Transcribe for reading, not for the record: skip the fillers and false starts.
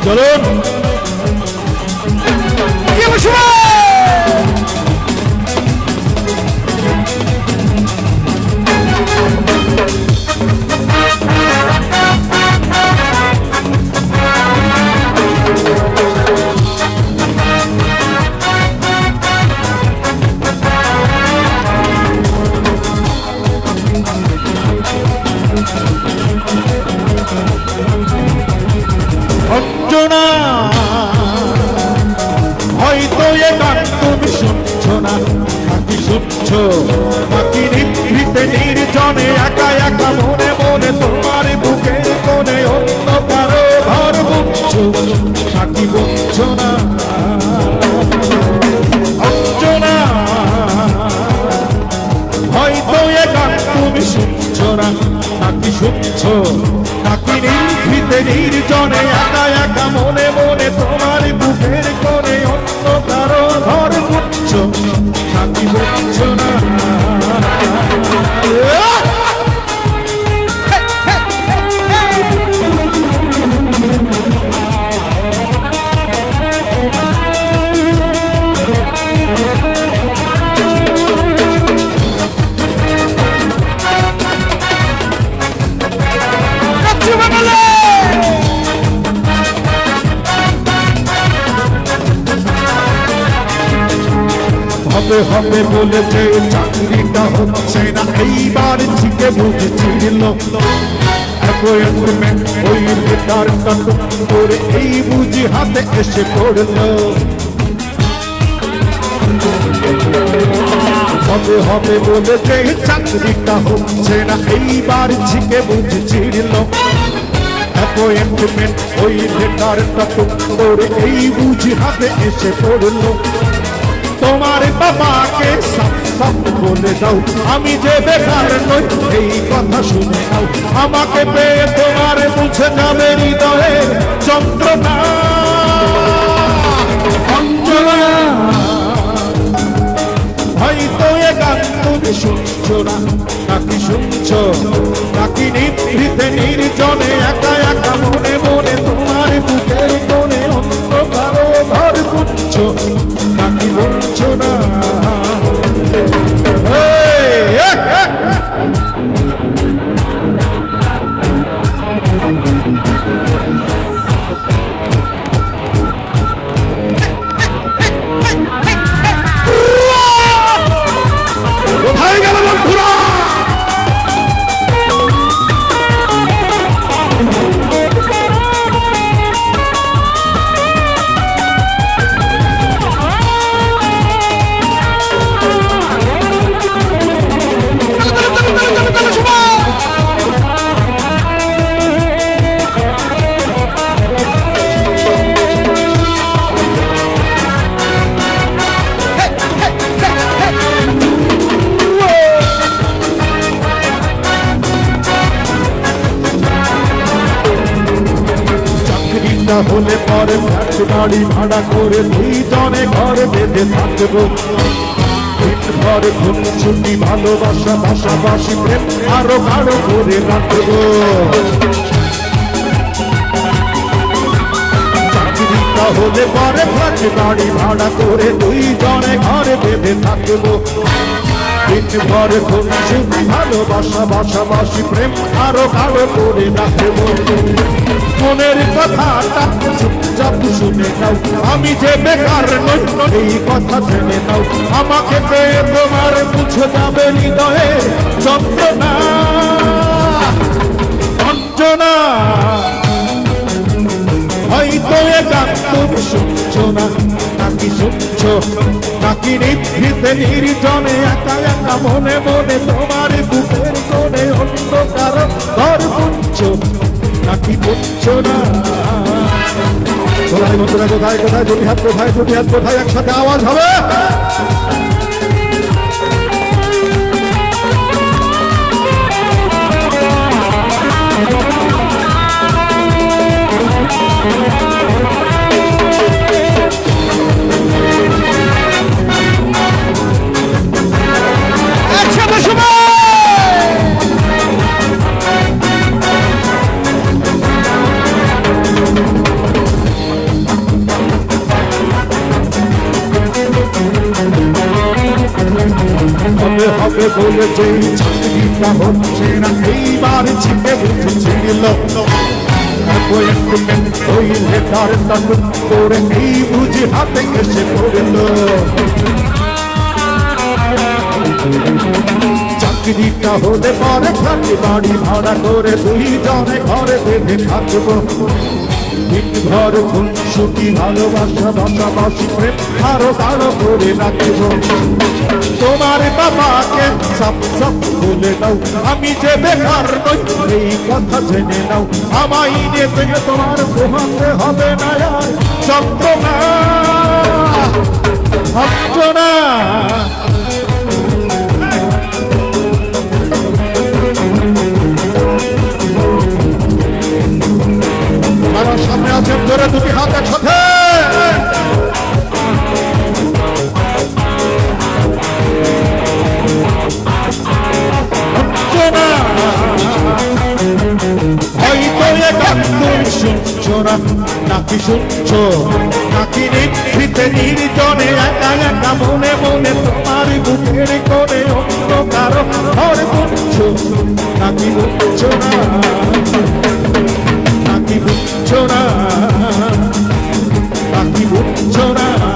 চলুন অঞ্জনা হয়তো এ গান তুমি শুনছো না, নাকি শুনছো নাকি নিভৃতে নির্জনে একা একা মনে মনে তোমার বুকের কোণে অন্য কারো ঘর বুঝছো নাকি বুঝছো না? অঞ্জনা হয়তো এ গান তুমি শুনছো না, নাকি শুনছো নাকি নিভৃতে নির্জনে একা একা মনে মনে তোমার বুকের কোণে অন্য কারো ঘর বুঝছো নাকি বুঝছো না? হবে হবে বলেছে চাকরিটা হচ্ছে না, এইবার থেকে বুঝছিল অ্যাপয়েন্টমেন্ট ওই লেটারটা করে এই বুঝি হাতে এসে পড়লো। হবে হবে বলেছে চাকরিটা হচ্ছে না, এইবার থেকে বুঝছিল অ্যাপয়েন্টমেন্ট ওই লেটারটা করে এই বুঝি হাতে এসে পড়লো। তোমার বাবাকে সব সব বলে দাও আমি যে বেকার নই, এই কথা শুনে নাও। আমাকে পেয়ে তোমার মুছে যাবে হৃদয়ের যন্ত্রণা। অঞ্জনা হয়তো এ গান তুমি শুনছো না, নাকি শুনছো নাকি নিভৃতে নির্জনে একা একা মনে মনে তোমার বুকের কোণে অন্য কারো ঘর বুঝছো নাকি বুঝছো না? কোথায় গেল বন্ধুরা? হলে পরে ফ্ল্যাট বাড়ি ভাড়া করে দুইজনে ঘরে বেঁধে থাকবো। ঘরে ঘুম ছুটি ভালোবাসা পাশাপাশি প্রেম আরো গাঢ় করে রাখবো। চাকরিটা হলে পরে ফ্ল্যাট বাড়ি ভাড়া করে দুইজনে ঘরে বেঁধে থাকবো। ঘর ঘুম ছুটি ভালোবাসা পাশাপাশি প্রেম আরো গাঢ় করে রাখবো। মনের কথাটা চুপচাপ শুনে নাও আমি যে বেকার নই, এই কথা জেনে নাও। আমাকে পেয়ে তোমার মুছে যাবে হৃদয়ের যন্ত্রণা। অঞ্জনা হয়তো এ গান তুমি শুনছো না, নাকি শুনছো নাকি নিভৃতে নির্জনে একা একা মনে মনে তোমার বুকের কোণে অন্য কারো ঘর বুঝছো নাকি বুঝছো না? কোথায় বন্ধুরা, কোথায় কোথায় দুটি হাত কোথায়, দুটি হাত কোথায়, একসাথে আওয়াজ হবে। বলে যে চাকরিটা হচ্ছে না এইবার ছিটে বুঝেছিল ওই লেটারটা করে এই বুঝি হাতে এসে পড়ল চাকরিটা হলে পরে খালি বাড়ি ভাড়া করে দুইজনে ঘরে বেঁধে থাকবো দিন ভর খুনসুটি ভালোবাসা বাসাবাসি প্রেম আরো গাঢ় করে রাখব তোমার বাবাকে সব সব বলে দাও আমি যে বেকার নই এই কথা জেনে নাও আমায় নিয়ে থেকে তোমার পোহাতে হবে না আর যন্ত্রণা যন্ত্রণা সামনে আছেন ধরে দুটি হাত একসাথে নাকি শুনছ নাকি নিভৃতে নির্জনে একা একা মনে মনে তোমার বুকের কোণে অন্য কারো ঘর বুঝছ নাকি বুঝছ না নাকি বুঝছ না নাকি বুঝছ না